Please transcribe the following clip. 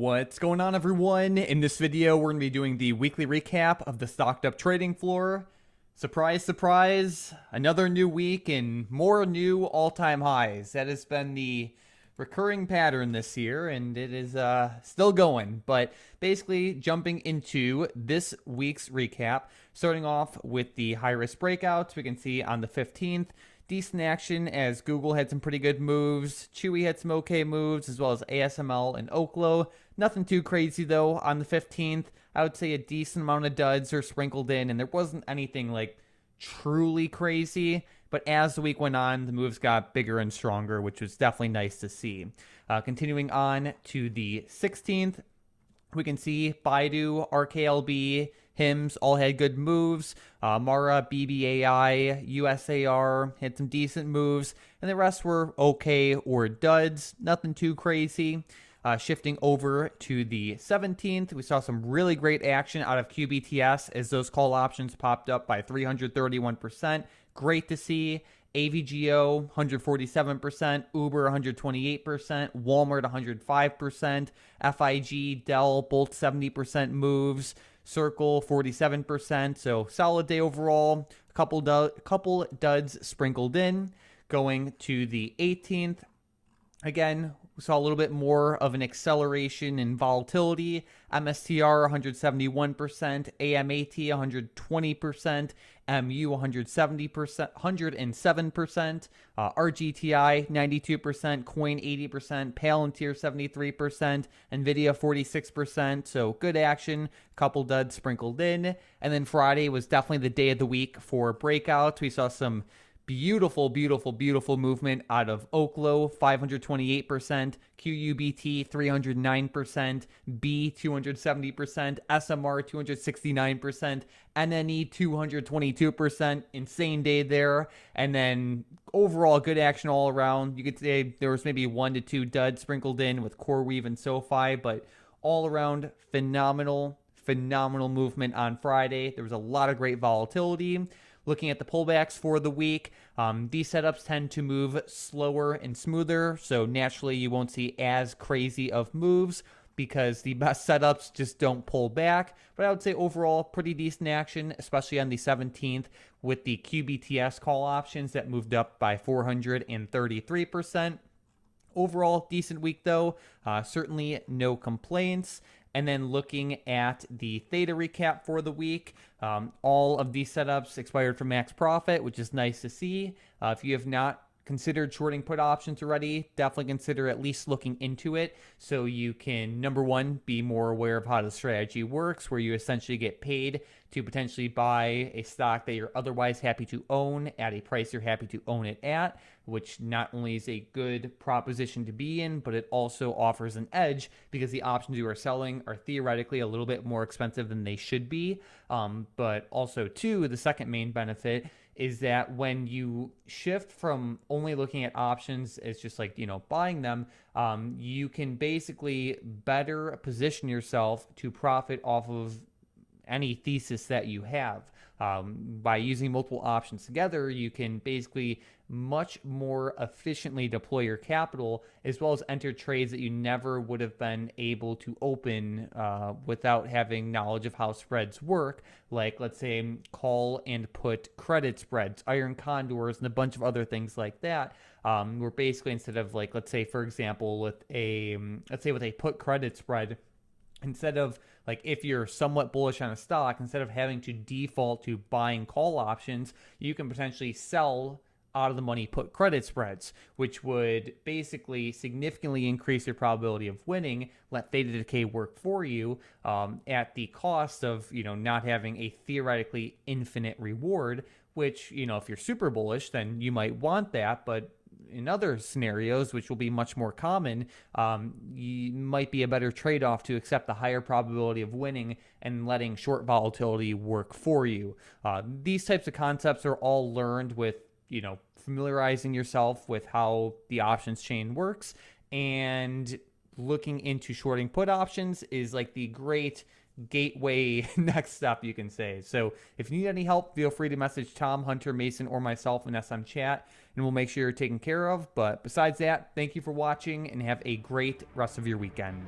What's going on, everyone? In this video, we're going to be doing the weekly recap of the stocked up trading floor. Surprise, surprise, another new week and more new all-time highs. That has been the recurring pattern this year, and it is still going. But basically, jumping into this week's recap, starting off with the high-risk breakouts, we can see on the 15th, decent action as Google had some pretty good moves. Chewy had some okay moves, as well as ASML and Oklo. Nothing too crazy, though, on the 15th. I would say a decent amount of duds are sprinkled in, and there wasn't anything, like, truly crazy. But as the week went on, the moves got bigger and stronger, which was definitely nice to see. Continuing on to the 16th, we can see Baidu, RKLB, HIMS all had good moves. Mara, BBAI, USAR had some decent moves, and the rest were okay or duds. Nothing too crazy. Shifting over to the 17th, we saw some really great action out of QBTS as those call options popped up by 331%. Great to see. AVGO 147%, Uber 128%, Walmart 105%, FIG, Dell both 70% moves, Circle 47%. So solid day overall. A couple duds sprinkled in. Going to the 18th, again, we saw a little bit more of an acceleration in volatility. MSTR 171%, AMAT 120%, MU 170%, 107%, RGTI 92%, Coin 80%, Palantir 73%, NVIDIA 46%. So good action, couple duds sprinkled in. And then Friday was definitely the day of the week for breakouts. We saw some beautiful movement out of Oklo, 528%, QUBT, 309%, B, 270%, SMR, 269%, NNE, 222%. Insane day there. And then overall, good action all around. You could say there was maybe 1 to 2 duds sprinkled in with CoreWeave and SoFi, but all around phenomenal movement on Friday. There was a lot of great volatility. Looking at the pullbacks for the week, these setups tend to move slower and smoother, so naturally you won't see as crazy of moves because the best setups just don't pull back. But I would say overall, pretty decent action, especially on the 17th with the QBTS call options that moved up by 433%. Overall, decent week though, certainly no complaints. And then looking at the theta recap for the week, all of these setups expired for max profit, which is nice to see. If you have not considered shorting put options already, definitely consider at least looking into it so you can, number one, be more aware of how the strategy works, where you essentially get paid to potentially buy a stock that you're otherwise happy to own at a price you're happy to own it at, which not only is a good proposition to be in, but it also offers an edge because the options you are selling are theoretically a little bit more expensive than they should be. But also, too, the second main benefit is that when you shift from only looking at options as just like, buying them, you can basically better position yourself to profit off of any thesis that you have. By using multiple options together, you can basically much more efficiently deploy your capital as well as enter trades that you never would have been able to open without having knowledge of how spreads work, like let's say call and put credit spreads, iron condors, and a bunch of other things like that. Where basically instead of like, let's say for example with a put credit spread, instead of like if you're somewhat bullish on a stock, instead of having to default to buying call options, you can potentially sell out of the money put credit spreads, which would basically significantly increase your probability of winning, let theta decay work for you at the cost of, not having a theoretically infinite reward, which, if you're super bullish, then you might want that, but in other scenarios, which will be much more common, you might be a better trade-off to accept the higher probability of winning and letting short volatility work for you. These types of concepts are all learned with, familiarizing yourself with how the options chain works, and looking into shorting put options is like the great gateway next step, you can say. So if you need any help, feel free to message Tom, Hunter, Mason, or myself in SM chat, and we'll make sure you're taken care of. But besides that, thank you for watching and have a great rest of your weekend.